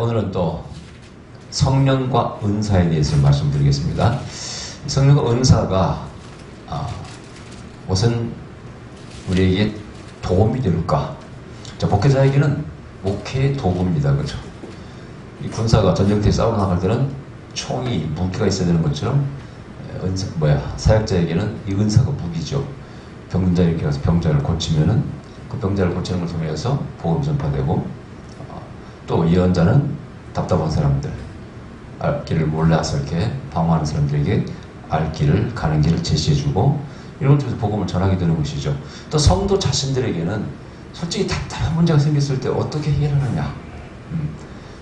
오늘은 또 성령과 은사에 대해서 말씀드리겠습니다. 성령과 은사가 우선 우리에게 도움이 될까? 자, 목회자에게는 목회의 도구입니다. 그렇죠? 이 군사가 전쟁터에 싸우러 나갈 때는 총이 무기가 있어야 되는 것처럼 사역자에게는 이 은사가 무기죠. 병자에게 가서 병자를 고치면은 그 병자를 고치는 걸 통해서 복음 전파되고, 또 예언자는 답답한 사람들, 알 길을 몰라서 이렇게 방황하는 사람들에게 알 길을, 가는 길을 제시해주고, 이런 걸 통해서 복음을 전하게 되는 것이죠. 또 성도 자신들에게는 솔직히 답답한 문제가 생겼을 때 어떻게 해결하느냐.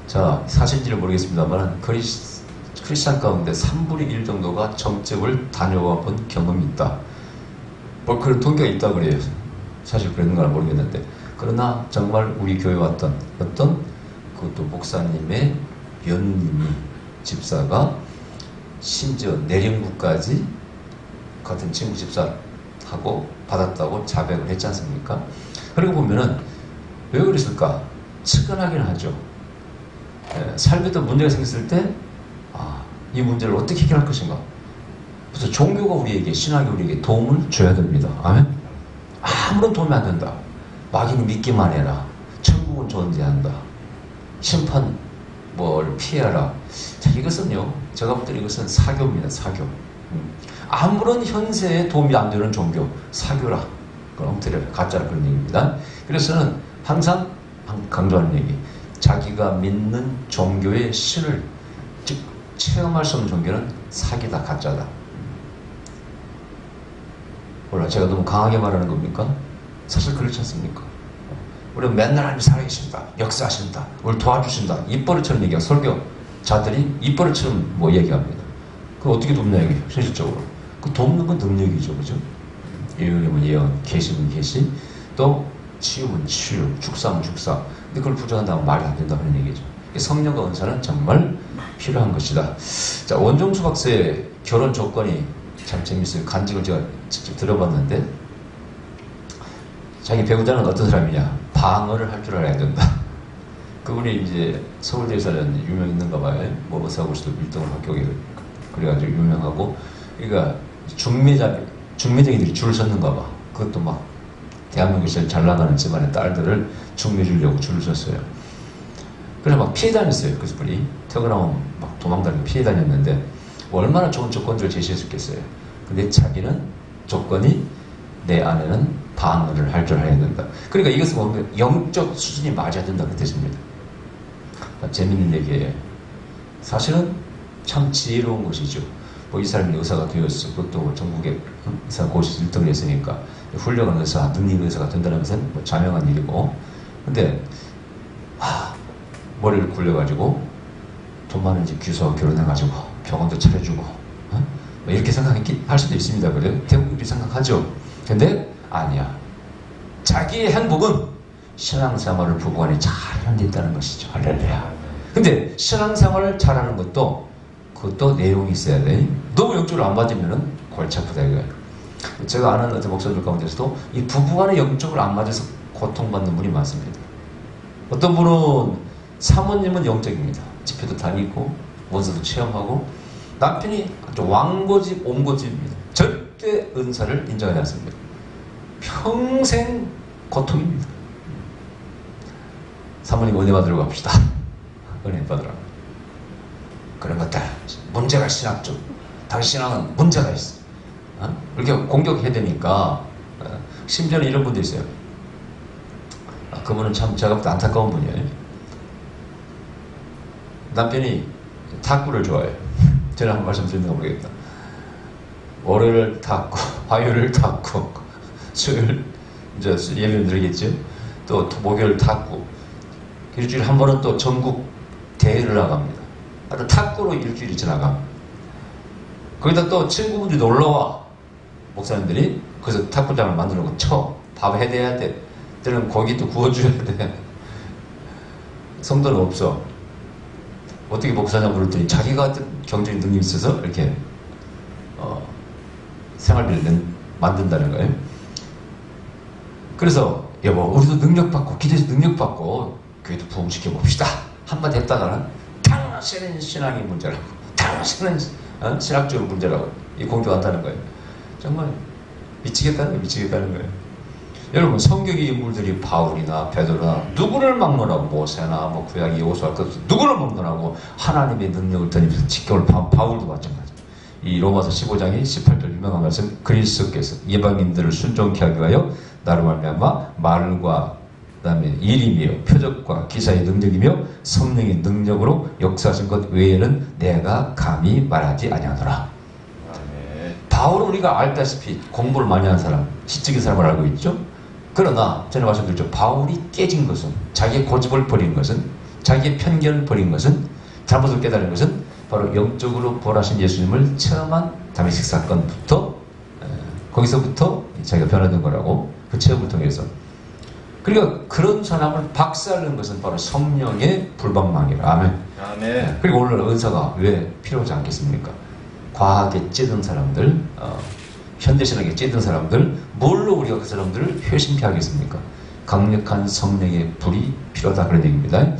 자, 사실인지는 모르겠습니다만 크리스찬 가운데 3분의 1 정도가 점집을 다녀와 본 경험이 있다. 뭐 그런 통계가 있다고 그래요. 사실 그랬는 건 모르겠는데, 그러나 정말 우리 교회 왔던 어떤 그것도 목사님의 연님이, 집사가 심지어 내령부까지 같은 친구 집사하고 받았다고 자백을 했지 않습니까? 그리고 보면은 왜 그랬을까? 측은하긴 하죠. 삶에 또 문제가 생겼을 때 이 문제를 어떻게 해결할 것인가? 그래서 종교가 우리에게, 신학이 우리에게 도움을 줘야 됩니다. 아멘? 아무런 도움이 안 된다. 마귀는 믿기만 해라. 천국은 존재한다. 심판 뭘 피해라. 자, 이것은요, 제가 볼 때 이것은 사교입니다. 사교. 아무런 현세에 도움이 안 되는 종교, 사교라. 그건 엉터리라, 가짜라, 그런 얘기입니다. 그래서는 항상 강조하는 얘기, 자기가 믿는 종교의 신을 즉 체험할 수 없는 종교는 사기다, 가짜다. 몰라, 제가 너무 강하게 말하는 겁니까? 사실 그렇지 않습니까? 우리는 맨날 하나님 살아계신다, 역사하신다, 우리를 도와주신다, 입버릇처럼 얘기하고, 설교자들이 입버릇처럼 얘기합니다. 그거 어떻게 돕냐, 이게 현실적으로. 그 돕는 건 능력이죠, 그죠? 예언이면 예언, 계시면 계시, 또 치유면 치유, 축사면 축사. 근데 그걸 부정한다면 말이 안 된다, 그런 얘기죠. 성령과 은사는 정말 필요한 것이다. 자, 원종수 박사의 결혼 조건이 참 재밌어요. 간직을 제가 직접 들어봤는데, 자기 배우자는 어떤 사람이냐? 방어를 할 줄 알아야 된다. 그분이 이제 서울대에서는 유명 있는가 봐요. 의사고시도 1등을 합격해. 그래가지고 유명하고, 그러니까 중매쟁이들이 줄을 섰는가 봐. 그것도 막 대한민국에서 잘 나가는 집안의 딸들을 중매주려고 줄을 섰어요. 그래서 막 피해 다녔어요. 그 분이 퇴근하면 막 도망다니고 피해 다녔는데, 얼마나 좋은 조건들을 제시했었겠어요. 근데 자기는 조건이, 내 아내는 방어를 할 줄 알아야 된다. 그러니까 이것을 보면 영적 수준이 맞아야 된다는 뜻입니다. 재밌는 얘기예요. 사실은 참 지혜로운 것이죠. 이 사람이 의사가 되었어. 그것도 전국에 의사 고시 1등을 했으니까 훌륭한 의사, 능력 의사가 된다는 것은 자명한 일이고, 근데 머리를 굴려가지고 돈 많은 집 규소하고 결혼해가지고 병원도 차려주고 이렇게 생각할 수도 있습니다. 그래요? 대부분이 생각하죠. 근데 아니야. 자기의 행복은 신앙생활을 부부간에 잘 하는 데 있다는 것이죠. 할렐루야. 근데 신앙생활을 잘하는 것도, 그것도 내용이 있어야 돼. 너무 영적으로 안 맞으면은 골치 아프다 이거예요. 제가 아는 어떤 목사들 가운데서도 이 부부간에 영적으로 안 맞아서 고통받는 분이 많습니다. 어떤 분은, 사모님은 영적입니다. 집회도 다니고 원서도 체험하고, 남편이 아주 왕고집, 옹고집입니다. 절대 은사를 인정하지 않습니다. 평생 고통입니다. 사모님 은혜 받으러 갑시다. 은혜 받으러. 그런 것들, 문제가 신학적, 당신 신앙은 문제가 있어. 이렇게 공격해야 되니까. 심지어는 이런 분도 있어요. 그분은 참 제가 볼 때 안타까운 분이에요. 남편이 탁구를 좋아해요. 제가 한번 말씀드리는 거 모르겠다. 월요일 탁구, 화요일 탁구, 수요일 이제 예배는 드리겠죠. 또 목요일 탁구. 일주일에 한 번은 또 전국 대회를 나갑니다. 하여튼 탁구로 일주일이 지나가. 거기다 또 친구분들이 놀러와. 목사님들이 그래서 탁구장을 만들어 놓고 쳐. 밥 해대야 돼. 때는 고기도 구워줘야 돼. 성도는 없어. 어떻게 목사냐 물었더니 자기가 경제적인 능력이 있어서 이렇게 생활비를 만든다는 거예요. 그래서 여보, 우리도 능력받고, 기대해서 능력받고 교회도 부흥시켜 봅시다. 한마디 했다가는 당신은 신앙이 문제라고, 당신은 신학적인 문제라고 이 공격한다는 거예요. 정말 미치겠다는 거예요. 여러분, 성경의 인물들이 바울이나 베드로나 누구를 막론하고, 모세나 뭐 구약의 여호수아 같은 누구를 막론하고 하나님의 능력을 던지면서 직경을 바울도 마찬가지. 이 로마서 15장의 18절 유명한 말씀, 그리스도께서 이방인들을 순종케 하기 위하여 나로 말미암아 말과 그다음에 일이며 표적과 기사의 능력이며 성령의 능력으로 역사하신 것 외에는 내가 감히 말하지 아니하노라. 바울은 우리가 알다시피 공부를 많이 한 사람, 지적인 사람을 알고 있죠. 그러나 전에 말씀드렸죠. 바울이 깨진 것은, 자기의 고집을 버린 것은, 자기의 편견을 버린 것은, 잘못을 깨달은 것은 바로 영적으로 부활하신 예수님을 체험한 다메섹 사건부터, 거기서부터 자기가 변화된 거라고, 그 체험을 통해서. 그러니까 그런 사람을 박살낸 것은 바로 성령의 불방망이라. 아멘. 아멘. 그리고 오늘 은사가 왜 필요하지 않겠습니까? 과하게 찌든 사람들, 현대신학에 찌든 사람들, 뭘로 우리가 그 사람들을 회심케 하겠습니까? 강력한 성령의 불이 필요하다, 그런 얘기입니다.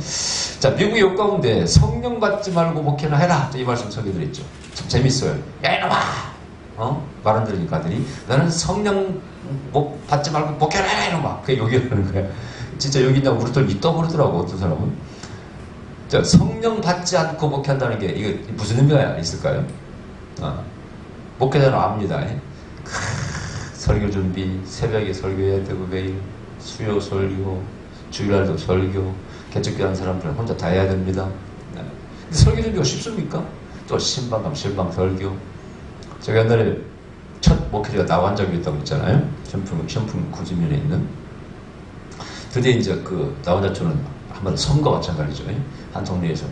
자, 미국의 욕 가운데 성령 받지 말고 목회나 해라, 이 말씀 소개드렸죠. 참 재밌어요. 야, 이놈아! 말 안 들으니까 아들이, 나는 성령 받지 말고 목회나 해라, 이놈아! 그게 욕이라는 거야. 진짜 여기 있나 우리들 떠버리더라고, 어떤 사람은. 자, 성령 받지 않고 목회한다는 게 이게 무슨 의미가 있을까요? 목회자는 압니다. 설교 준비, 새벽에 설교해야 되고, 매일 수요 설교, 주일날도 설교, 개척교 하는 사람들은 혼자 다 해야 됩니다. 근데 설교 준비가 쉽습니까? 또 신방감, 실방 설교. 제가 옛날에 첫 목회자가 나온 적이 있다고 했잖아요. 현풍 구지면에 있는. 드디어 이제 그 나원자촌은 한번 선거와 마찬가지죠. 한 동네에서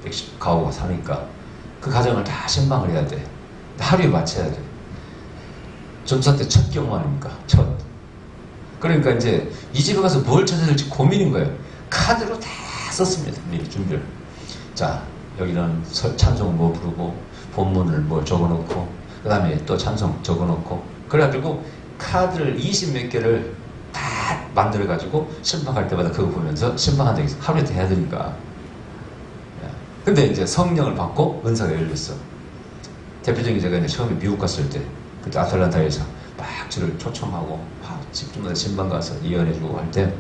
110 가구가 사니까 그 가정을 다 신방을 해야 돼. 하루에 마쳐야 돼. 전사 때 첫 경험 아닙니까? 첫. 그러니까 이제 이 집에 가서 뭘 찾아야 될지 고민인 거예요. 카드로 다 썼습니다. 미리 준비를. 자, 여기는 찬송을 뭐 부르고, 본문을 뭐 적어놓고, 그 다음에 또 찬송 적어놓고, 그래가지고 카드를 20몇 개를 다 만들어가지고 신방할 때마다 그거 보면서 신방한다 해서 하루에 다 해야 되니까. 근데 이제 성령을 받고 은사가 열렸어. 대표적인 제가 이제 처음에 미국 갔을 때, 그때 아틀란타에서 막 저를 초청하고, 막 집집마다 신방 가서 예언해주고 할 때,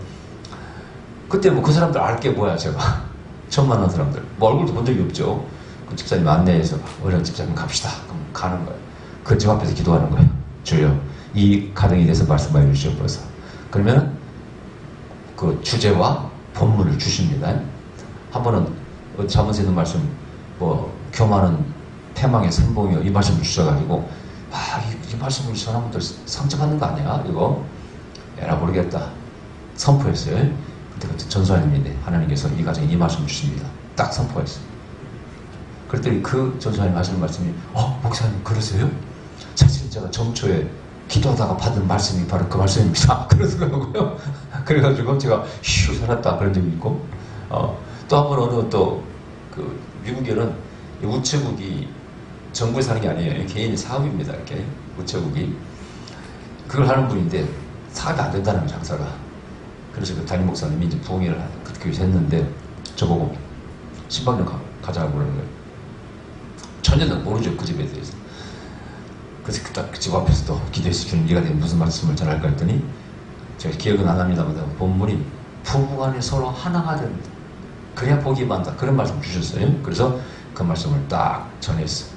그때 뭐 그 사람들 알 게 뭐야, 제가. 처음 만난 사람들. 뭐 얼굴도 본 적이 없죠. 그 집사님 안내해서, 어려 집사님 갑시다. 그럼 가는 거예요. 그 집 앞에서 기도하는 거예요. 주여, 이 가정에 대해서 말씀하여 주시옵소서. 그러면 그 주제와 본문을 주십니다. 한 번은 잠언에 있는 말씀, 뭐, 교만은 패망의 선봉이요. 이 말씀을 주셔가지고, 이 말씀을 사람들 상처받는 거 아니야? 이거? 에라 모르겠다. 선포했어요. 그때 전소하님인데, 하나님께서 이 가정에 이 말씀을 주십니다. 딱 선포했어요. 그랬더니 그 전소하님 하시는 말씀이, 목사님, 그러세요? 사실 제가 정초에 기도하다가 받은 말씀이 바로 그 말씀입니다. 그러더라고요. 그래가지고 제가 휴 살았다 그런 적이 있고, 또 한 번 어느 그 미국에는 우체국이 정부에 사는 게 아니에요. 개인의 사업입니다. 이렇게 우체국이 그걸 하는 분인데 사업이 안 된다는 거예요, 장사가. 그래서 그 담임 목사님이 이제 부흥회를 그렇게 했는데 저보고 신방역 가자고 그러는 거예요. 전혀 모르죠, 그 집에 대해서. 그래서 딱 그 집 앞에서도 기도해주시는 이가 되면 무슨 말씀을 전할까 했더니 제가 기억은 안 합니다만 본문이 부부간에 서로 하나가 됩니다. 그래야 복이 많다. 그런 말씀 주셨어요. 그래서 그 말씀을 딱 전했어요.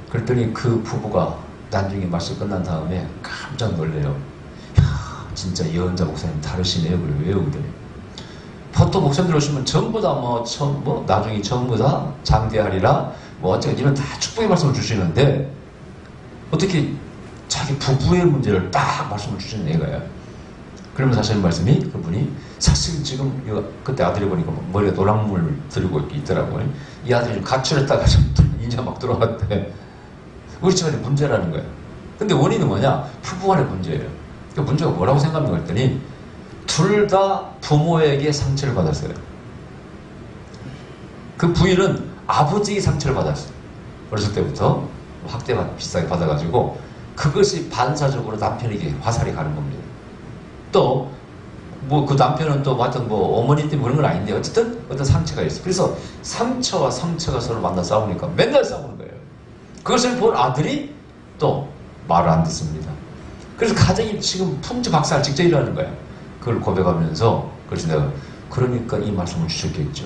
그랬더니 그 부부가 나중에 말씀 끝난 다음에 깜짝 놀래요. 야, 진짜 예언자 목사님 다르시네요. 그래, 왜요? 그랬더니 보통 목사님들 오시면 전부 다 나중에 전부 다 장대하리라 어쩌고 이런 다 축복의 말씀을 주시는데 어떻게 자기 부부의 문제를 딱 말씀을 주시는 애가요. 그러면서 하시는 말씀이 그분이 사실 지금 그때 아들이 보니까 머리에 노랑물 들고 있더라고요. 이 아들이 좀 가출했다가 좀 인자 막 들어왔대. 우리 집안의 문제라는 거예요. 근데 원인은 뭐냐? 부부 간의 문제예요. 그 문제가 뭐라고 생각합니까? 했더니 둘 다 부모에게 상처를 받았어요. 그 부인은 아버지의 상처를 받았어요. 어렸을 때부터 학대 비싸게 받아가지고 그것이 반사적으로 남편에게 화살이 가는 겁니다. 또 뭐 그 남편은 또 하여튼 뭐 어머니 때문에 그런 건 아닌데 어쨌든 어떤 상처가 있어. 그래서 상처와 상처가 서로 만나 싸우니까 맨날 싸우는 거예요. 그것을 본 아들이 또 말을 안 듣습니다. 그래서 가정이 지금 풍지박살 직접 일어나는 거야. 그걸 고백하면서 그래서 내가 그러니까 이 말씀을 주셨겠죠.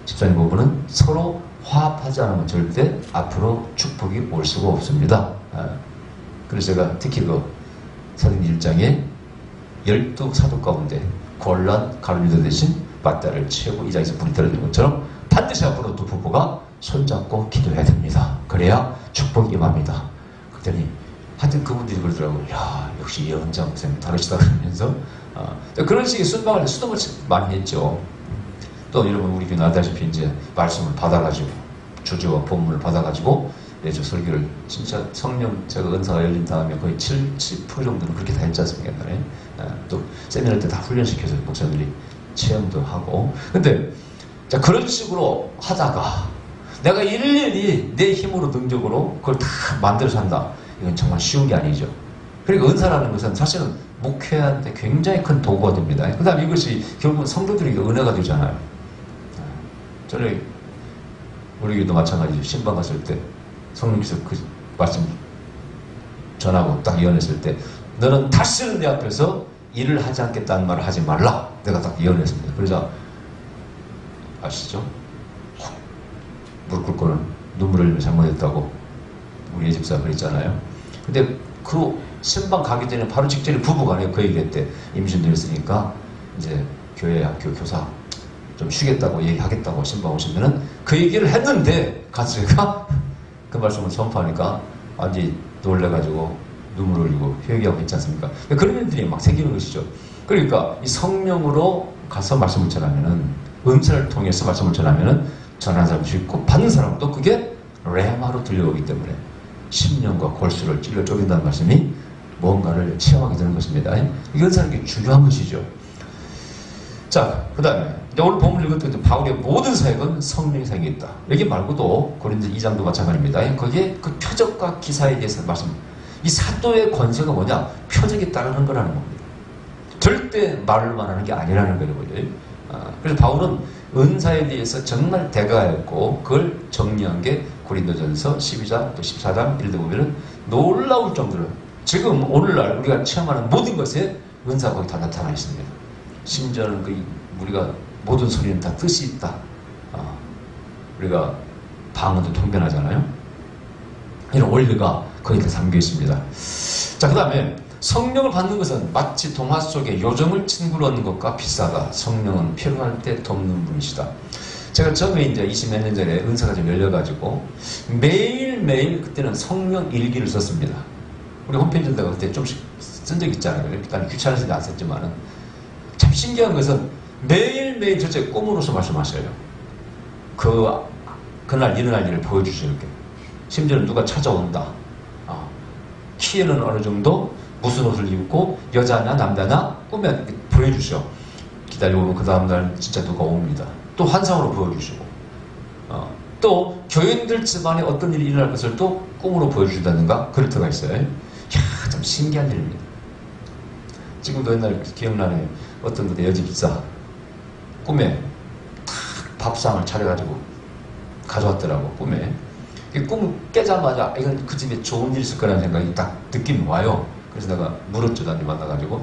집사님 부부는 서로 화합하지 않으면 절대 앞으로 축복이 올 수가 없습니다. 그래서 제가 특히 그 사도행 1장에 12사도 가운데 곤란 가룟유다 대신 맏딸을 채우고 이 자리에서 불이 떨어지는 것처럼 반드시 앞으로 두 부부가 손잡고 기도해야 됩니다. 그래야 축복이 임합니다. 그랬더니 하여튼 그분들이 그러더라고요. 야, 역시 예언자 목사님 다르시다 그러면서 그런 식의 순방을 수동을 많이 했죠. 또 여러분 우리 교회 아다시피 이제 말씀을 받아가지고 주제와 본문을 받아가지고 저 설교를 진짜 성령 제가 은사가 열린 다음에 거의 70% 정도는 그렇게 다 했지 않습니까? 또 세미나 때 다 훈련시켜서 목사들이 체험도 하고. 근데 자 그런 식으로 하다가 내가 일일이 내 힘으로 능력으로 그걸 다 만들어서 한다. 이건 정말 쉬운 게 아니죠. 그리고 은사라는 것은 사실은 목회한테 굉장히 큰 도구가 됩니다. 그 다음에 이것이 결국은 성도들에게 은혜가 되잖아요. 전에 우리 교회도 마찬가지죠. 신방 갔을 때 성령께서 그 말씀 전하고 딱 예언했을 때 너는 다시는 내 앞에서 일을 하지 않겠다는 말을 하지 말라. 내가 딱 예언했습니다. 그러자 아시죠? 무릎 꿇고는 눈물 흘리며 잘못했다고 우리 예집사가 그랬잖아요. 근데 그 신방 가기 전에 바로 직전에 부부간에 그 얘기했대. 임신도 했으니까 이제 교회 학교 교사 좀 쉬겠다고 얘기하겠다고 신방 오시면은 그 얘기를 했는데 가서 제가 그 말씀을 선포하니까 완전히 놀래가지고 눈물 흘리고 회개하고 있지 않습니까? 그런 일들이 막 생기는 것이죠. 그러니까 이 성령으로 가서 말씀을 전하면은 은사를 통해서 말씀을 전하면은 전하는 사람도 있고 받는 사람도 그게 레마로 들려오기 때문에 심령과 골수를 찔러 쪼갠다는 말씀이 뭔가를 체험하게 되는 것입니다. 이건 사람에게 중요한 것이죠. 자, 그 다음에 오늘 본문을 읽었던 바울의 모든 사역은 성령의 사역이 있다. 여기 말고도 고린도 2장도 마찬가지입니다. 거기에 그 표적과 기사에 대해서 말씀. 이 사도의 권세가 뭐냐? 표적에 따르는 거라는 겁니다. 절대 말로만 하는 게 아니라는 거예요. 그래서 바울은 은사에 대해서 정말 대가였고 그걸 정리한 게 고린도전서 12장 또 14장 이런 데 보면은 놀라울 정도로 지금 오늘날 우리가 체험하는 모든 것에 은사가 거기 다 나타나 있습니다. 심지어는 그 우리가 모든 소리는 다 뜻이 있다. 우리가 방언도 통변하잖아요. 이런 원리가 거기 다 담겨 있습니다. 자, 그 다음에 성령을 받는 것은 마치 동화 속에 요정을 친구로 얻는 것과 비슷하다. 성령은 필요할 때 돕는 분이시다. 제가 처음에 이제 20몇 년 전에 은사가 좀 열려가지고 매일매일 그때는 성령 일기를 썼습니다. 우리 홈페이지에다가 그때 좀씩 쓴 적 있잖아요. 일단 귀찮아서 안 썼지만은 참 신기한 것은 매일매일 저째 꿈으로서 말씀하셔요. 그날 일어날 일을 보여주셔요. 이렇게. 심지어는 누가 찾아온다. 키에는 어느 정도 무슨 옷을 입고 여자냐 남자냐 꿈에 보여주셔. 기다려보면 그 다음날 진짜 누가 옵니다. 또 환상으로 보여주시고 또 교인들 집안에 어떤 일이 일어날 것을 또 꿈으로 보여주신다든가 그럴 때가 있어요. 이야, 참 신기한 일입니다. 지금도 옛날 기억나네. 어떤 그때 여집사 꿈에 탁 밥상을 차려가지고 가져왔더라고. 꿈에 꿈을 깨자마자 이건 그 집에 좋은 일 있을 거라는 생각이 딱 느낌이 와요. 그래서 내가 물었죠. 나한테 만나가지고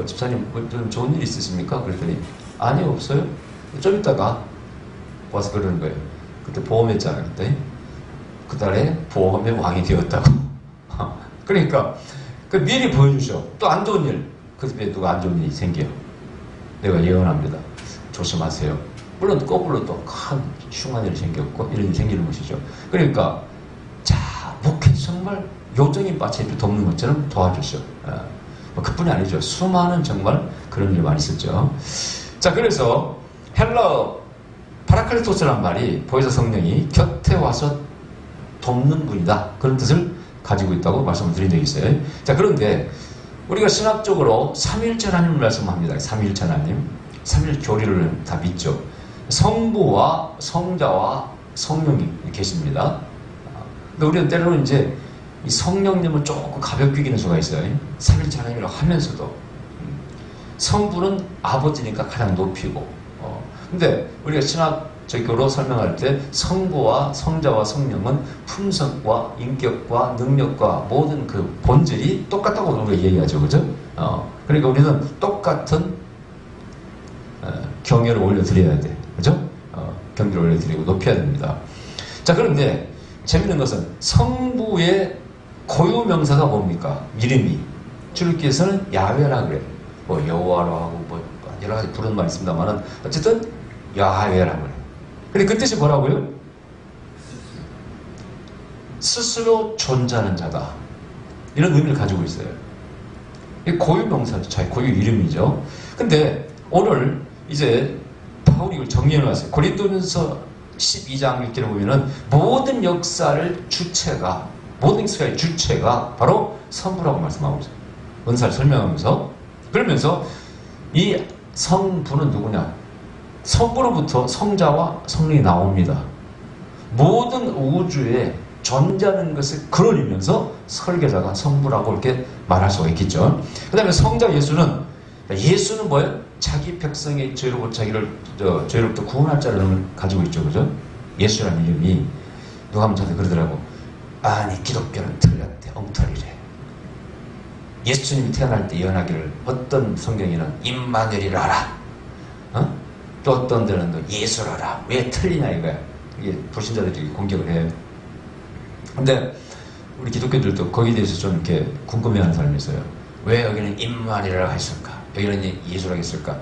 집사님 좀 좋은 일 있으십니까? 그랬더니 아니요 없어요. 좀 있다가 와서 그러는 거예요. 그때 보험했잖아요. 그때 그 달에 보험의 왕이 되었다고. 그러니까 그 미리 보여주셔. 또 안 좋은 일, 그 집에 누가 안 좋은 일이 생겨요. 내가 예언합니다. 조심하세요. 물론 거꾸로 또 큰 흉한 일이 생겼고 이런 일이 생기는 것이죠. 그러니까 자 목회 정말 요정이 빠쳐입혀 돕는 것처럼 도와주셔. 그뿐이 아니죠. 수많은 정말 그런 일이 많이 있었죠. 자, 그래서 헬라어 파라클리토스라는 말이 보혜사 성령이 곁에 와서 돕는 분이다. 그런 뜻을 가지고 있다고 말씀을 드린 적이 있어요. 자, 그런데 우리가 신학적으로 삼위일체 하나님을 말씀합니다. 삼위일체 하나님. 삼위일 교리를 다 믿죠. 성부와 성자와 성령이 계십니다. 근데 우리는 때로는 이제 이 성령님을 조금 가볍게 여기는 수가 있어요. 삼위일체 하나님이라고 하면서도. 성부는 아버지니까 가장 높이고. 근데 우리가 신학적으로 설명할 때 성부와 성자와 성령은 품성과 인격과 능력과 모든 그 본질이 똑같다고 우리가 얘기하죠, 그죠? 그러니까 우리는 똑같은 경외를 올려드려야 돼, 그죠? 경외를 올려드리고 높여야 됩니다. 자, 그런데 재밌는 것은 성부의 고유명사가 뭡니까? 이름이 줄기에서는 야훼라 그래. 뭐 여호와로 하고 뭐 여러 가지 부르는 말이 있습니다만은 어쨌든 야훼라 그래. 근데 그 뜻이 뭐라고요? 스스로 존재하는 자다. 이런 의미를 가지고 있어요. 이게 고유명사죠. 자기 고유 이름이죠. 근데 오늘 이제 바울이 이걸 정리해 놨어요. 고린도전서 12장 6절에 보면은 모든 역사의 주체가 바로 성부라고 말씀하고 있어요. 은사를 설명하면서. 그러면서 이 성부는 누구냐? 성부로부터 성자와 성령이 나옵니다. 모든 우주에 존재하는 것을 그려내면서 설계자가 성부라고 이렇게 말할 수가 있겠죠. 그 다음에 성자 예수는 뭐예요? 자기 백성의 죄로부터 죄로부터 구원할 자를 가지고 있죠. 그죠? 예수라는 이름이 누가 하면 저한테 그러더라고. 아니 기독교는 틀렸대. 엉터리래. 예수님이 태어날 때 예언하기를 어떤 성경에는 임마누엘이라 하라. 또 어떤 데는 또 예수라라. 왜 틀리냐 이거야. 이게 불신자들이 공격을 해요. 근데 우리 기독교들도 거기에 대해서 좀 이렇게 궁금해하는 사람이 있어요. 왜 여기는 임마누엘이라고 했을까? 여기는 예수라고 했을까?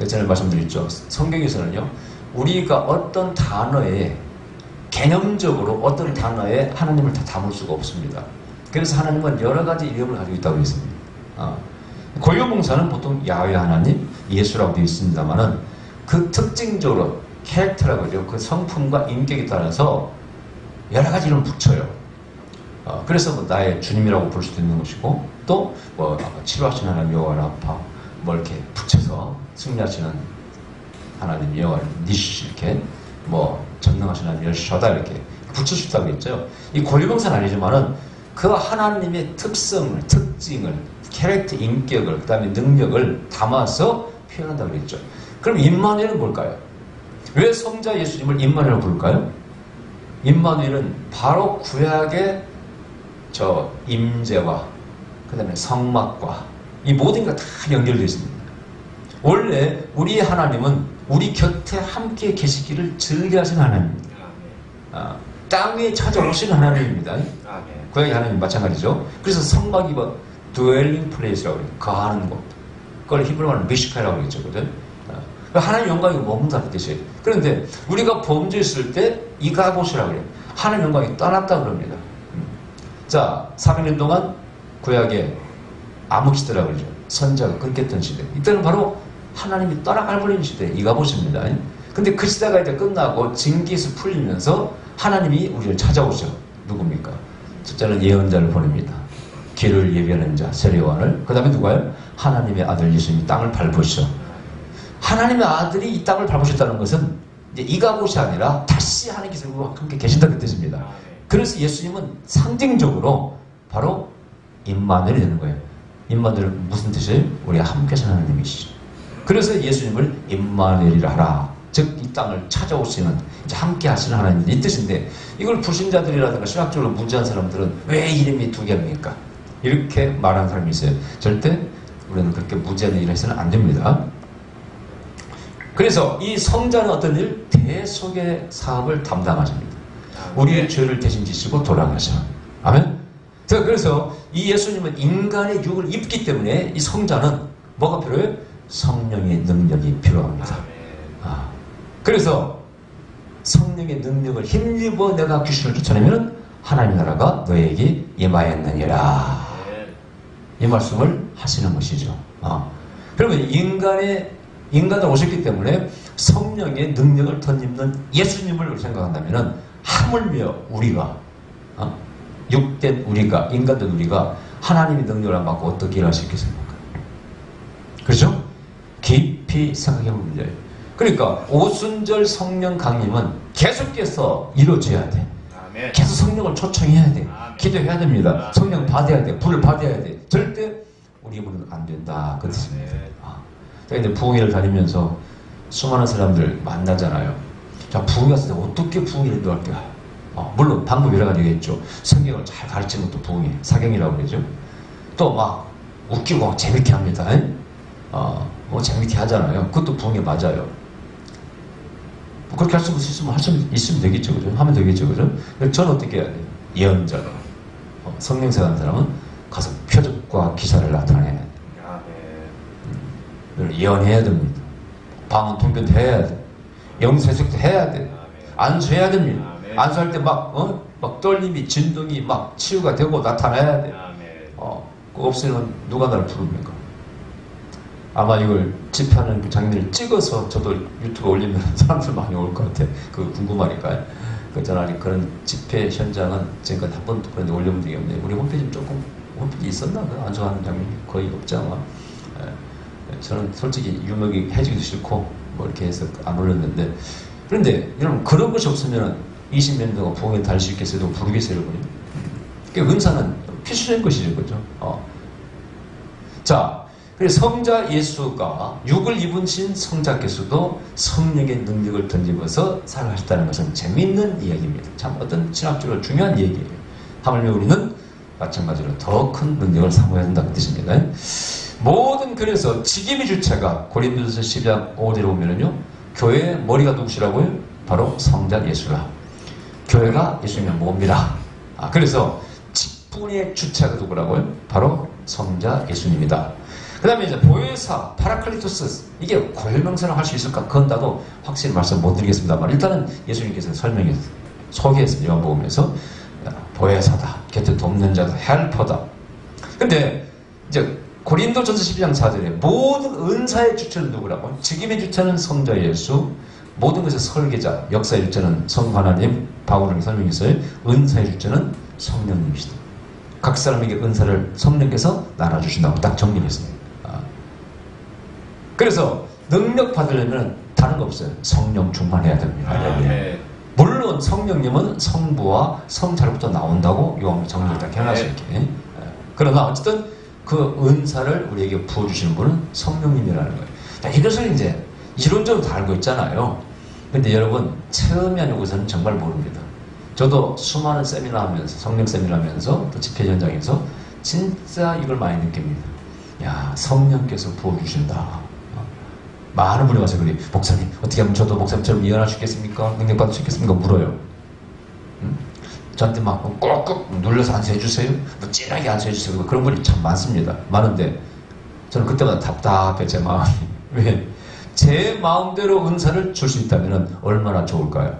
전에 말씀드렸죠. 성경에서는요, 우리가 어떤 단어에 개념적으로 어떤 단어에 하나님을 다 담을 수가 없습니다. 그래서 하나님은 여러 가지 이름을 가지고 있다고 했습니다. 고유명사는 보통 야훼 하나님, 예수라고 되어 있습니다만은 그 특징적으로 캐릭터라고 하죠. 그 성품과 인격에 따라서 여러 가지 이름을 붙여요. 그래서 뭐 나의 주님이라고 부를 수도 있는 것이고, 또 뭐 치료하시는 하나님 여호와 라파 뭐 이렇게 붙여서 승리하시는 하나님 여호와 니시 이렇게 뭐 전능하시는 하나님 열셔다 이렇게 붙일 수 있다고 했죠. 이 고유명사는 아니지만은 그 하나님의 특성을, 특징을, 캐릭터, 인격을, 그 다음에 능력을 담아서 표현한다고 그랬죠. 그럼 임마누엘은 뭘까요? 왜 성자 예수님을 임마누엘이라고 부를까요? 임마누엘은 바로 구약의 저 임재와 그 다음에 성막과 이 모든 게 다 연결되어 있습니다. 원래 우리 하나님은 우리 곁에 함께 계시기를 즐겨하시는 하나님입니다. 땅 위에 찾아오시는 하나님입니다. 구약의 하나님 마찬가지죠. 그래서 성막이 뭐 dwelling place라고 그래요. 거하는 곳. 그걸 히브리어로 미시카라고 그랬죠. 하나님 영광이 머문다는 뜻이에요. 그런데 우리가 범죄했을 때 이가봇이라고 그래요. 하나님 영광이 떠났다 그럽니다. 자, 400년 동안 구약의 암흑시대라고 그러죠. 선자가 끊겼던 시대. 이때는 바로 하나님이 떠나갈 버리는 시대, 이가봇입니다. 근데 그 시대가 이제 끝나고 징계에서 풀리면서 하나님이 우리를 찾아오죠. 누굽니까? 첫째는 예언자를 보냅니다. 길을 예비하는 자, 세례요한을. 그 다음에 누가요? 하나님의 아들 예수님이 땅을 밟으시죠. 하나님의 아들이 이 땅을 밟으셨다는 것은 이제 이가봇이 아니라 다시 하나님께서 함께 계신다는 뜻입니다. 그래서 예수님은 상징적으로 바로 임마누엘이 되는 거예요. 임마누엘은 무슨 뜻이에요? 우리가 함께 사는 하나님이시죠. 그래서 예수님을 임마누엘이라 하라. 즉 이 땅을 찾아오시는, 이제 함께 하시는 하나님, 이 뜻인데, 이걸 불신자들이라든가 신학적으로 무지한 사람들은 왜 이름이 두 개입니까? 이렇게 말하는 사람이 있어요. 절대 우리는 그렇게 무지한 일을 해서는 안 됩니다. 그래서 이 성자는 어떤 일? 대속의 사업을 담당하십니다. 우리의 죄를 대신 지시고 돌아가셔. 아멘? 자, 그래서 이 예수님은 인간의 육을 입기 때문에 이 성자는 뭐가 필요해요? 성령의 능력이 필요합니다. 그래서 성령의 능력을 힘입어 내가 귀신을 쫓아내면 하나님 나라가 너에게 임하였느니라. 이 말씀을 하시는 것이죠. 그러면 인간을 오셨기 때문에 성령의 능력을 덧입는 예수님을 생각한다면 하물며 우리가 육된 우리가, 인간된 우리가 하나님의 능력을 안 받고 어떻게 일할 수 있겠습니까? 그렇죠? 깊이 생각해보면 돼요. 그러니까 오순절 성령 강림은 계속해서 이루어져야 돼. 계속 성령을 초청해야 돼. 기도해야 됩니다. 성령 받아야 돼. 불을 받아야 돼. 절대 우리 문은 안 된다. 그 뜻입니다. 제가 이제 부흥회를 다니면서 수많은 사람들 만나잖아요. 자, 부흥회 갔을 때 어떻게 부흥회를 인도할까? 물론 방법이 여러 가지가 있죠. 성경을 잘 가르치는 것도 부흥회, 사경이라고 그러죠. 또 막 웃기고 재밌게 합니다. 뭐 재밌게 하잖아요. 그것도 부흥회 맞아요. 그렇게 할 수 있으면 있으면 되겠죠, 그죠? 하면 되겠죠, 그죠? 저는 어떻게 해야 돼요? 예언자가 성령세 가는 사람은 가서 표적과 기사를 나타내야 돼요. 예언해야 됩니다. 방언 통변도 해야 돼. 영세색도 해야 돼. 안수해야 됩니다. 안수할 때 막 떨림이, 진동이 막 치유가 되고 나타나야 돼. 그거 없으면 누가 나를 부릅니까? 아마 이걸 집회하는 그 장면을 찍어서 저도 유튜브에 올리면 사람들 많이 올 것 같아. 그거 궁금하니까요. 저는 그런 집회 현장은 지금까지 한 번도 그런 데 올려본 적이 없네요. 우리 홈페이지 조금, 홈페이지 있었나? 안수하는 장면이 거의 없지 아마. 저는 솔직히 유명이 해주기도 싫고 뭐 이렇게 해서 안 올렸는데, 그런데 여러분 그런 것이 없으면 20년 동안 부흥회 다닐 수 있겠어요? 부르겠어요, 여러분이? 그러니까 은사는 필수적인 것이죠, 그죠? 자, 그래서 성자 예수가 육을 입으신 성자께서도 성령의 능력을 던지면서 살아가셨다는 것은 재미있는 이야기입니다. 참 어떤 신학적으로 중요한 얘기예요. 하물며 우리는 마찬가지로 더 큰 능력을 사모해야 한다는 뜻입니다. 그래서 직임의 주체가 고린도전서 12장 5절에 보면은요, 교회의 머리가 누구시라고요? 바로 성자 예수라. 교회가 예수님의 몸이라. 그래서 직분의 주체가 누구라고요? 바로 성자 예수님이다. 그 다음에 이제 보혜사, 파라클리토스, 이게 고유명사를 할 수 있을까? 그건 나도 확실히 말씀 못 드리겠습니다만, 일단은 예수님께서 소개했습니다. 요한복음에서 보혜사다, 곁에 돕는 자다, 헬퍼다. 근데 이제 고린도전서 12장 4절에 모든 은사의 주체는 누구라고? 직임의 주체는 성자 예수, 모든 것의 설계자, 역사의 주체는 성 하나님, 바울은 설명했어요. 은사의 주체는 성령님이시다. 각 사람에게 은사를 성령께서 나눠주신다고 딱 정리했습니다. 그래서 능력 받으려면 다른 거 없어요. 성령 충만해야 됩니다. 물론 성령님은 성부와 성자로부터 나온다고 요한복음 정리를 딱 해놨어요. 이렇게. 그러나 어쨌든 그 은사를 우리에게 부어주시는 분은 성령님이라는 거예요. 자, 이것을 이제 이론적으로 다 알고 있잖아요. 근데 여러분, 체험이 아니고서는 정말 모릅니다. 저도 수많은 세미나 하면서, 성령 세미나 하면서, 또 집회 현장에서 진짜 이걸 많이 느낍니다. 야, 성령께서 부어주신다. 많은 분이 와서 그래, 목사님, 어떻게 하면 저도 목사님처럼 예언할 수 있겠습니까? 능력 받을 수 있겠습니까? 물어요. 저한테 막 꼭꼭 눌러서 안수해주세요. 뭐 진하게 안수해주세요. 그런 분이 참 많습니다. 많은데 저는 그때마다 답답해, 제 마음이. 왜? 제 마음대로 은사를 줄 수 있다면 얼마나 좋을까요?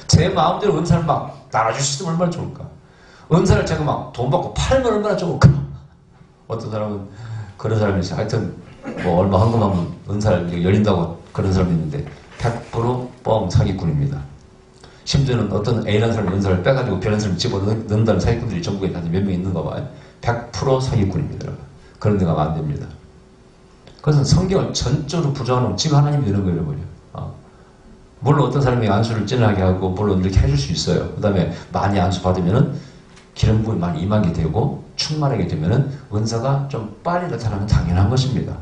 제 마음대로 은사를 막 나눠줄 수 있으면 얼마나 좋을까? 은사를 제가 막 돈 받고 팔면 얼마나 좋을까? 어떤 사람은 그런 사람이 있어요. 하여튼 뭐 얼마 헌금하면 은사를 열린다고 그런 사람이 있는데 100% 뻥 사기꾼입니다. 심지어는 어떤 A라는 사람이 은사를 빼가지고 B라는 사람을 집어넣는다는 사기꾼들이 전국에 몇 명 있는가 봐요. 100% 사기꾼입니다. 그런 데 가면 안 됩니다. 그것은 성경을 전적으로 부정하는 지금 하나님이 되는 거예요, 여러분요. 물론 어떤 사람이 안수를 진하게 하고 물론 이렇게 해줄 수 있어요. 그 다음에 많이 안수 받으면은 기름 부음이 많이 임하게 되고 충만하게 되면은 은사가 좀 빨리 나타나면 당연한 것입니다.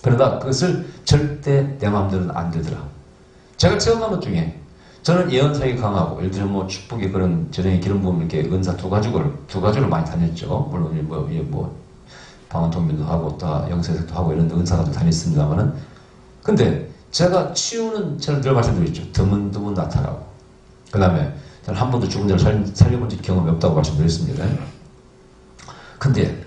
그러나 그것을 절대 내 마음대로는 안 되더라. 제가 체험한 것 중에 저는 예언사역이 강하고, 예를 들어 뭐 축복의 그런 전형의 기름 부음 이렇게 은사 두 가지를 많이 다녔죠. 물론 방언 통변도 하고 또 영세색도 하고 이런 데 은사가 좀 다녔습니다만은, 근데 제가 치유는 저는 늘 말씀드렸죠. 드문드문 나타나고, 그 다음에 저는 한 번도 죽은 자를 살려본 경험이 없다고 말씀드렸습니다. 근데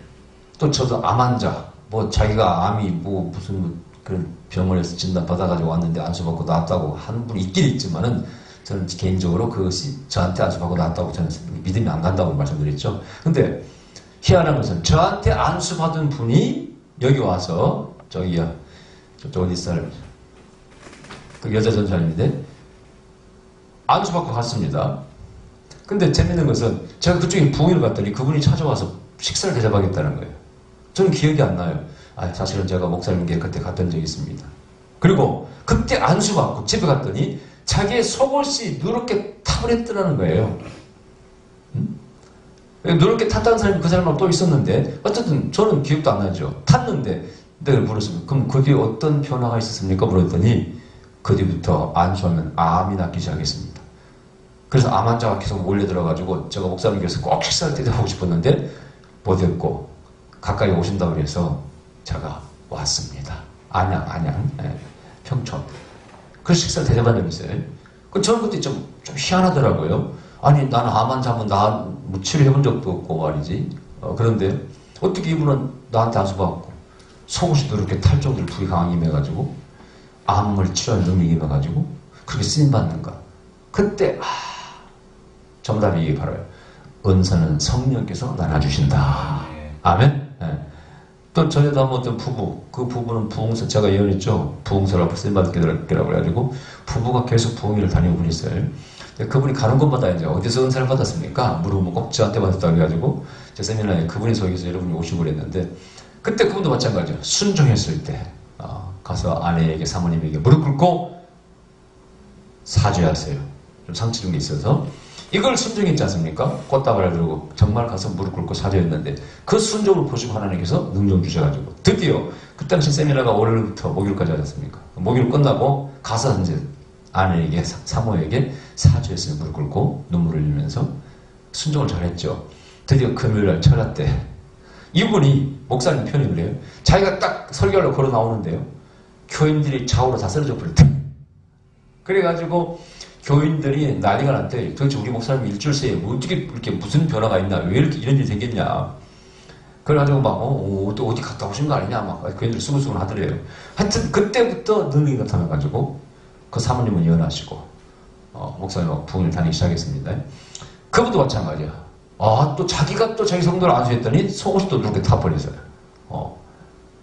또 저도 암 환자, 뭐 자기가 암이 뭐 무슨 그런 병원에서 진단 받아가지고 왔는데 안수받고 나왔다고 하는 분이 있긴 있지만은, 저는 개인적으로 그것이 저한테 안수받고 나왔다고 저는 믿음이 안 간다고 말씀드렸죠. 근데 희한한 것은 저한테 안수받은 분이 여기 와서 저기야, 저쪽 어디 사람, 그 여자 전사님인데 안수받고 갔습니다. 근데 재밌는 것은 제가 그쪽에 부흥회를 갔더니 그분이 찾아와서 식사를 대접하겠다는 거예요. 저는 기억이 안 나요. 사실은 제가 목사님께 그때 갔던 적이 있습니다. 그리고 그때 안수받고 집에 갔더니 자기의 속옷이 누렇게 타버렸더라는 거예요. 노랗게 탔다는 사람이 그 사람하고 또 있었는데, 어쨌든 저는 기억도 안 나죠. 탔는데, 내가 물었습니다. 그럼 그 뒤에 어떤 변화가 있었습니까? 물었더니, 그 뒤부터 안수하면 암이 낫기 시작했습니다. 그래서 암 환자가 계속 몰려들어가지고, 제가 목사님께서 꼭 식사를 대접하고 싶었는데, 못했고, 가까이 오신다고 해서 제가 왔습니다. 안양, 평촌. 그래서 식사를 대접한 적이 있어요. 저는 그때 좀 희한하더라고요. 아니, 나는 암 환자면 뭐 치료해본 적도 없고 말이지. 그런데 어떻게 이분은 나한테 안수받고 속옷이 이렇게 탈 정도로 불이 강하게 임해가지고 암을 치료하는 능력이 임해가지고 그렇게 쓰임받는가. 그때 정답이 이게 바로 은사는 성령께서 나눠주신다. 아멘. 또 전에도 한번 어떤 부부, 그 부부는 부흥사, 제가 예언했죠. 부흥사라고 쓰임받을 기라고 해가지고 부부가 계속 부흥회를 다니는 분이 있어요. 그분이 가는 곳마다 이제 어디서 은사를 받았습니까? 물어보면 꼭 저한테 받았다고 해가지고 제 세미나에 그분이 소개해서 여러분이 오시고 그랬는데, 그때 그분도 마찬가지죠. 순종했을 때 가서 아내에게, 사모님에게 무릎 꿇고 사죄하세요. 좀 상처 준 게 있어서 이걸 순종했지 않습니까? 꽃다발을 들고 정말 가서 무릎 꿇고 사죄했는데, 그 순종을 보시고 하나님께서 능력 주셔가지고 드디어 그 당시 세미나가 월요일부터 목요일까지 하셨습니까? 목요일 끝나고 가서 이제 아내에게, 사모에게 사죄했어요. 무릎 꿇고 눈물을 흘리면서 순종을 잘했죠. 드디어 금요일날 철야 때 이분이, 목사님 편이 그래요. 자기가 딱 설교하러 걸어 나오는데요, 교인들이 좌우로 다 쓰러져 버렸다. 그래가지고 교인들이 난리가 났대. 도대체 우리 목사님 일주일 새에 어떻게 이렇게 무슨 변화가 있나, 왜 이렇게 이런 일이 생겼냐. 그래가지고 막 또 어디 갔다 오신 거 아니냐, 막 교인들 수근수근 하더래요. 하여튼 그때부터 능력이 나타나가지고 그 사모님은 예언하시고 목사님하고 부흥을 다니기 시작했습니다. 그분도 마찬가지야. 또 자기가 또 자기 성도를 안수했더니 속옷이 또 이렇게 타버렸어요.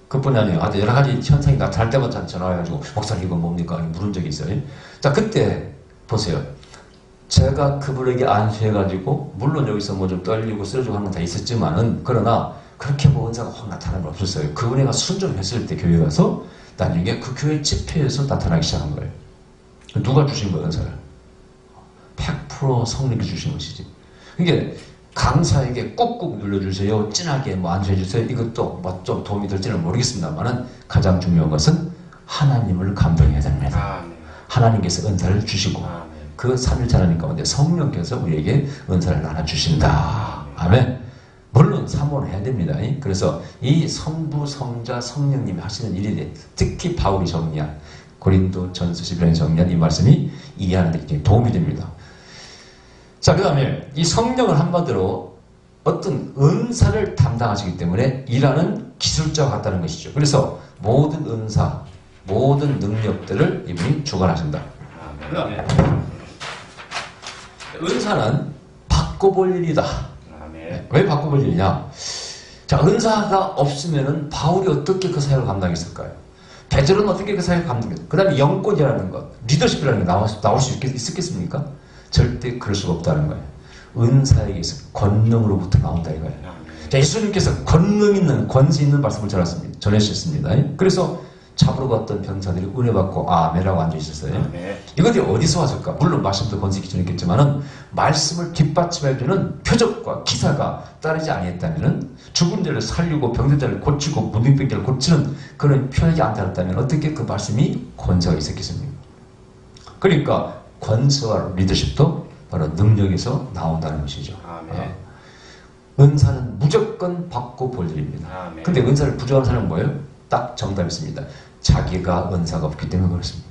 그뿐이 아니에요. 여러 가지 현상이 나타날 때마다 전화해가지고 목사님 이건 뭡니까? 물은 적이 있어요. 자, 그때 보세요. 제가 그분에게 안수해가지고, 물론 여기서 뭐 좀 떨리고 쓰러지고 하는 건 다 있었지만은, 그러나 그렇게 뭐 은사가 확 나타나는 건 없었어요. 그분이가 순종했을 때 교회 가서 나중에 그 교회 집회에서 나타나기 시작한 거예요. 누가 주신 거예요, 은사를? 100% 성령이 주신 것이지. 이게 강사에게 꾹꾹 눌러주세요, 진하게 뭐 안수해주세요, 이것도 뭐 좀 도움이 될지는 모르겠습니다만은 가장 중요한 것은 하나님을 감동해야 됩니다. 하나님께서 은사를 주시고 그 삼일체 하나님 가운데 성령께서 우리에게 은사를 나눠주신다. 아멘. 물론 사모해야 됩니다. 그래서 이 성부, 성자, 성령님이 하시는 일이, 특히 바울이 정리한 고린도 전서 11장에 정리한 이 말씀이 이해하는 데 굉장히 도움이 됩니다. 자, 그 다음에 이 성령을 한마디로 어떤 은사를 담당하시기 때문에 일하는 기술자와 같다는 것이죠. 그래서 모든 은사, 모든 능력들을 이분이 주관하신다. 그 다음에 은사는 바꿔볼 일이다. 왜 바꿔볼 일이냐? 자, 은사가 없으면은 바울이 어떻게 그 사역을 감당했을까요? 베드로는 어떻게 그 사역을 감당했을까요? 그 다음에 영권이라는 것, 리더십이라는 게 나올 수 있었겠습니까? 절대 그럴 수가 없다는 거예요. 은사에게 있어 권능으로부터 나온다 이거예요. 자, 예수님께서 권능 있는, 권세 있는 말씀을 전해주셨습니다. 그래서 잡으러 갔던 병사들이 은혜 받고 아멘이라고 앉아있었어요. 이것이 어디서 왔을까? 물론 말씀도 권세기 전했겠지만은 말씀을 뒷받침해주는 표적과 기사가 따르지 아니했다면은, 죽은 자를 살리고 병든 자를 고치고 문둥병 자를 고치는 그런 표적이 안 따랐다면 어떻게 그 말씀이 권세가 있었겠습니까? 그러니까 권세와 리더십도 바로 능력에서 나온다는 것이죠. 은사는 무조건 받고 볼 일입니다. 근데 은사를 부정하는 사람은 뭐예요? 딱 정답이 있습니다. 자기가 은사가 없기 때문에 그렇습니다.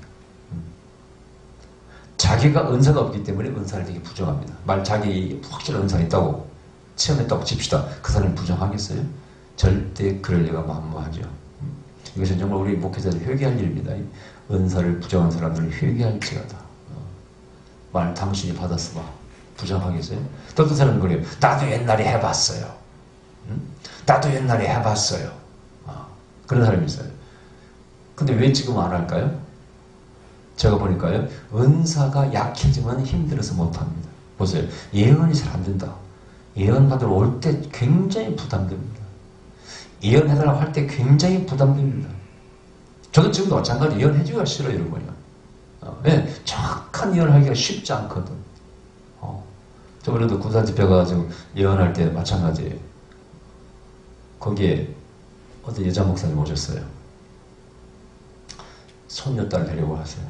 자기가 은사가 없기 때문에 은사를 되게 부정합니다. 자기 확실한 은사가 있다고 체험했다고 칩시다. 그 사람이 부정하겠어요? 절대 그럴 리가 만무하죠. 이것은 정말 우리 목회자들이 회개할 일입니다. 은사를 부정한 사람들은 회개할지어다. 당신이 받았어 봐. 부정하겠어요? 또 어떤 사람은 그래요. 나도 옛날에 해봤어요. 나도 옛날에 해봤어요. 그런 사람이 있어요. 근데 왜 지금 안 할까요? 제가 보니까요, 은사가 약해지면 힘들어서 못합니다. 보세요. 예언이 잘 안 된다. 예언 받으러 올 때 굉장히 부담됩니다. 예언해달라고 할 때 굉장히 부담됩니다. 저도 지금도 마찬가지. 예언해주기가 싫어요, 이런 거요. 네, 정확한 예언을 하기가 쉽지 않거든. 저번에도 군산 집회 가지고 예언할 때 마찬가지예요. 거기에 어떤 여자 목사님 오셨어요. 손녀딸 데리고 왔어요.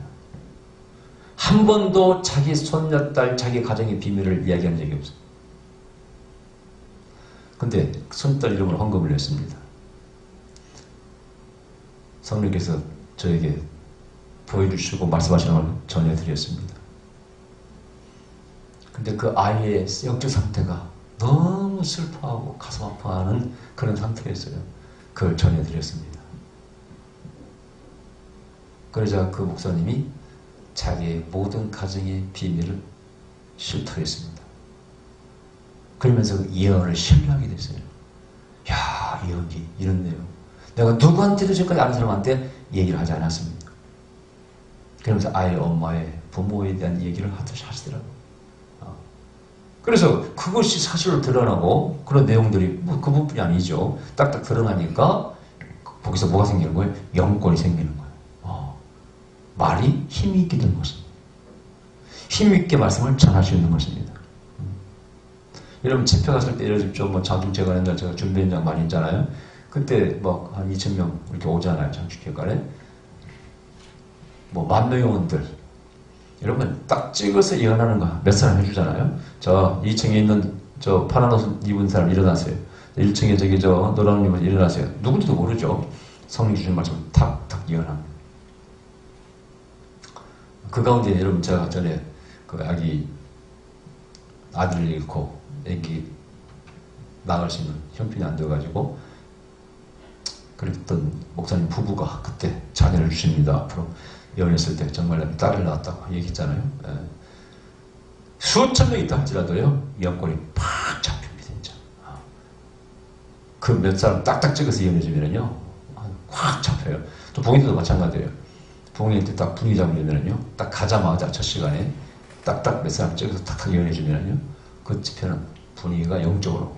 한 번도 자기 손녀딸, 자기 가정의 비밀을 이야기한 적이 없어요. 근데 손녀딸 이름을 헌금을 했습니다. 성령께서 저에게 보여주시고 말씀하시는 걸 전해드렸습니다. 근데 그 아이의 영적 상태가 너무 슬퍼하고 가슴 아파하는 그런 상태였어요. 그걸 전해드렸습니다. 그러자 그 목사님이 자기의 모든 가정의 비밀을 실토했습니다. 그러면서 그 예언을 신뢰하게 됐어요. 야, 예언이 이렇네요. 내가 누구한테도 지금까지 아는 사람한테 얘기를 하지 않았습니다. 그러면서 아이의 엄마의 부모에 대한 얘기를 하시더라고요. 그래서 그것이 사실로 드러나고 그런 내용들이 뭐 그 부분이 아니죠. 딱딱 드러나니까 거기서 뭐가 생기는 거예요? 영권이 생기는 거예요. 말이 힘이 있게 된 것입니다. 힘있게 말씀을 전할 수 있는 것입니다. 여러분 집회 갔을 때 예를 들죠. 뭐 자주 제가 옛날 제가 준비 현장 많이 있잖아요. 그때 뭐 한 2,000명 이렇게 오잖아요. 장축회관에. 뭐 10,000명원들. 여러분 딱 찍어서 예언하는 거 몇 사람 해주잖아요. 저 2층에 있는 저 파란 옷 입은 사람 일어나세요. 1층에 저기 저 노란 옷 입은 일어나세요. 누군지도 모르죠. 성령 주신 말씀 탁탁 예언합니다. 그 가운데 여러분 제가 전에 그 아들을 잃고 애기 나갈 수 있는 형편이 안 되어가지고 그랬던 목사님 부부가 그때 자녀를 주십니다. 앞으로 예언했을 때 정말 딸을 낳았다고 얘기했잖아요. 예. 수천 명 있다 할지라도요 영권이 팍 잡힙니다. 진짜. 그 몇 사람 딱딱 찍어서 예언해주면요 확 잡혀요. 또 봉인도 마찬가지예요. 봉인 때 딱 분위기 잡으면요 딱 가자마자 첫 시간에 딱딱 몇 사람 찍어서 탁탁 예언해주면요 그 집회는 분위기가 영적으로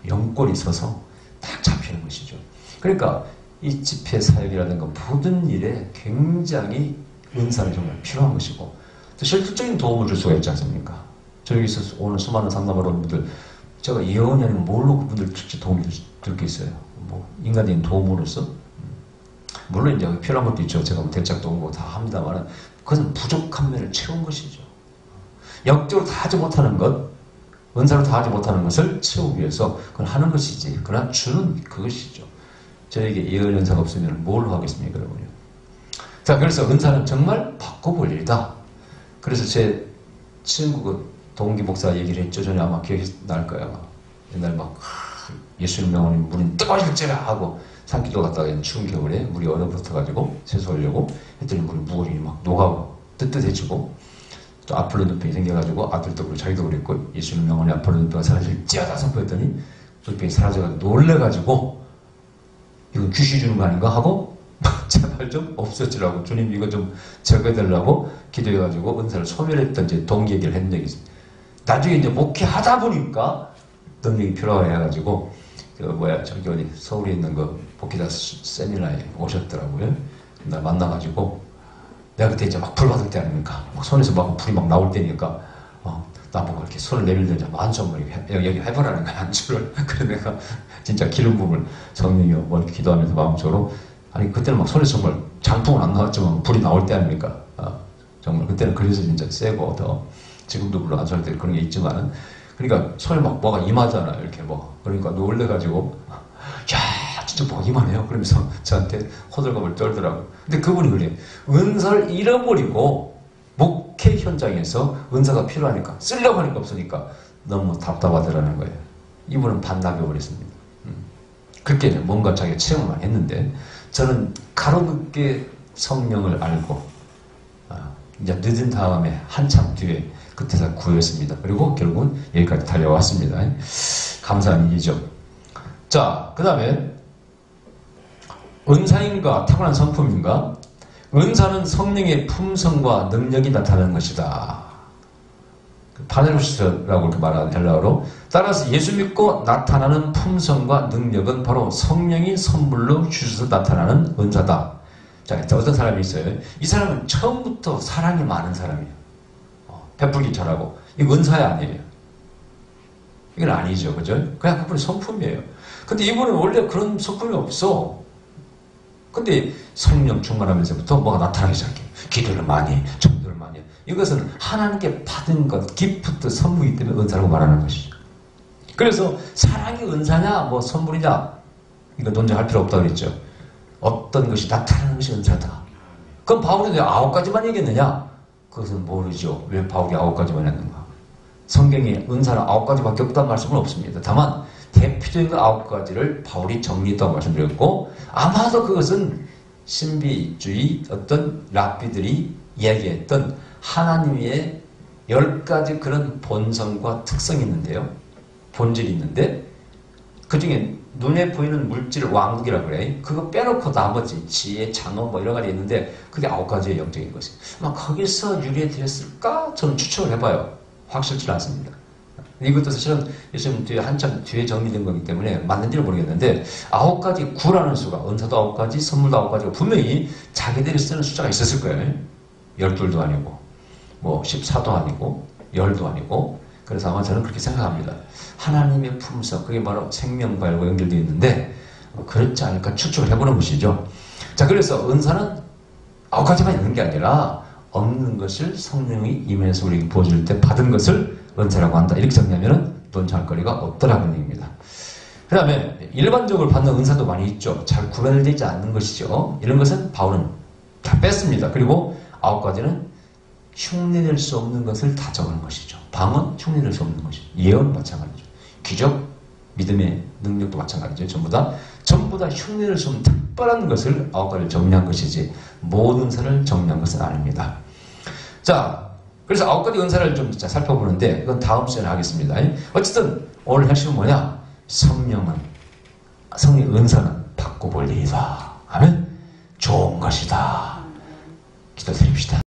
영권이 있어서 딱 잡히는 것이죠. 그러니까 이 집회 사역이라든가 모든 일에 굉장히 은사는 정말 필요한 것이고 또 실질적인 도움을 줄 수가 있지 않습니까? 저기서 오늘 수많은 상담을 온 분들 제가 예언이 아니면 뭘로 그분들 직접 도움을 줄 게 있어요. 뭐 인간적인 도움으로서 물론 이제 필요한 것도 있죠. 제가 뭐 대책 도움 다 합니다만 그것은 부족한 면을 채운 것이죠. 역적으로 다 하지 못하는 것 은사로 다 하지 못하는 것을 채우기 위해서 그걸 하는 것이지 그러나 주는 그것이죠. 저에게 예언 은사가 없으면 뭘로 하겠습니까, 여러분요? 자, 그래서 은사는 정말 바꿔볼 일이다. 그래서 제 친구 그 동기 목사 얘기를 했죠. 전에 아마 기억이 날 거예요. 옛날 막 예수님 명언이 물이 뜨거워질지라 하고 산기도 갔다가 추운 겨울에 물이 얼어붙어가지고 세수하려고 했더니 물이 무거워지니 막 녹아고 뜨뜻해지고 또 아폴로 눈병이 생겨가지고 아들도 그렇고 자기도 그랬고 예수님 명언이 아폴로 눈병이 사라질 찌하다 선포했더니 눈병이 사라져가지고 놀래가지고 이건 귀신 주는 거 아닌가 하고 제발 좀 없어지라고 주님 이거 좀 제거해달라고 기도해가지고 은사를 소멸했던 제 동기 얘기를 했던 적이 있습니다. 나중에 이제 목회하다 보니까 능력이 필요하게 해가지고 저기 어디 서울에 있는 그 목회자 세미나에 오셨더라고요. 날 만나가지고 내가 그때 이제 막 불 받을 때 아닙니까? 막 손에서 막 불이 막 나올 때니까 나보고 이렇게 손을 내밀더니 만점 여기 해보라는 거야 안주를. 그래 내가 진짜 기름 부음을 성령이요 뭐 이렇게 기도하면서 마음속으로 아니 그때는 막 손에서 정말 장풍은 안 나왔지만 불이 나올 때 아닙니까? 정말 그때는 그래서 진짜 세고 더 지금도 물론 안 쏠 때 그런 게 있지만은 그러니까 손에 막 뭐가 임하잖아요 이렇게 뭐 그러니까 놀래가지고 야 진짜 뭐 임하네요 그러면서 저한테 호들갑을 떨더라고요. 근데 그분이 그래요. 은사를 잃어버리고 목회 현장에서 은사가 필요하니까 쓰려고 하니까 없으니까 너무 답답하더라는 거예요. 이분은 반납해 버렸습니다. 그렇게 뭔가 자기가 체험을 했는데 저는 가로등께 성령을 알고 이제 늦은 다음에 한참 뒤에 그때서 구했습니다. 그리고 결국은 여기까지 달려왔습니다. 감사한 일이죠. 자, 그 다음에 은사인가 타고난 성품인가? 은사는 성령의 품성과 능력이 나타나는 것이다. 파네로시스라고 이렇게 말하는 헬라어로. 따라서 예수 믿고 나타나는 품성과 능력은 바로 성령이 선물로 주셔서 나타나는 은사다. 자, 어떤 사람이 있어요. 이 사람은 처음부터 사랑이 많은 사람이에요. 베풀기 잘하고. 이거 은사야 아니에요. 이건 아니죠. 그죠? 그냥 그분의 성품이에요. 근데 이분은 원래 그런 성품이 없어. 근데 성령 충만하면서부터 뭐가 나타나기 시작해요. 기도를 많이 해, 전도를 많이 해. 이것은 하나님께 받은 것, 기프트, 선물이기 때문에 은사라고 말하는 것이죠. 그래서 사랑이 은사냐, 뭐 선물이냐, 이거 논쟁할 필요 없다고 그랬죠. 어떤 것이 나타나는 것이 은사다. 그럼 바울이 왜 9가지만 얘기했느냐? 그것은 모르죠. 왜 바울이 9가지만 했는가? 성경에 은사는 9가지밖에 없다는 말씀은 없습니다. 다만 대표적인 9가지를 바울이 정리했다고 말씀드렸고, 아마도 그것은 신비주의 어떤 랍비들이 이야기했던 하나님의 10가지 그런 본성과 특성이 있는데요. 본질이 있는데, 그 중에 눈에 보이는 물질 왕국이라고 그래. 그거 빼놓고 나머지 지혜, 장엄 뭐 여러 가지 있는데 그게 9가지의 영적인 것이. 아마 거기서 유래되었을까? 저는 추측을 해봐요. 확실치 않습니다. 이것도 사실은 요즘 뒤에 한참 뒤에 정리된 거기 때문에 맞는지는 모르겠는데 9가지 구라는 수가, 은사도 9가지, 선물도 9가지가 분명히 자기들이 쓰는 숫자가 있었을 거예요. 12도 아니고 뭐 14도 아니고 10도 아니고. 그래서 아마 저는 그렇게 생각합니다. 하나님의 품성, 그게 바로 생명발과 연결되어 있는데 그렇지 않을까 추측을 해보는 것이죠. 자, 그래서 은사는 9가지만 있는 게 아니라 없는 것을 성령이 임해서 우리에게 부어줄 때 받은 것을 은사라고 한다. 이렇게 정리하면 논쟁할 거리가 없더라는 얘기입니다. 그 다음에 일반적으로 받는 은사도 많이 있죠. 잘 구별되지 않는 것이죠. 이런 것은 바울은 다 뺐습니다. 그리고 9가지는 흉내낼 수 없는 것을 다 적은 것이죠. 방언 흉내낼 수 없는 것이죠. 예언 마찬가지죠. 기적, 믿음의 능력도 마찬가지죠. 전부 다 흉내낼 수 없는 특별한 것을 9가지를 정리한 것이지 모든 은사를 정리한 것은 아닙니다. 자, 그래서 9가지 은사를 좀 살펴보는데 이건 다음 시간에 하겠습니다. 어쨌든 오늘 핵심은 뭐냐? 성령의 은사는 받고 볼 일이다 하면 좋은 것이다. 기도드립시다.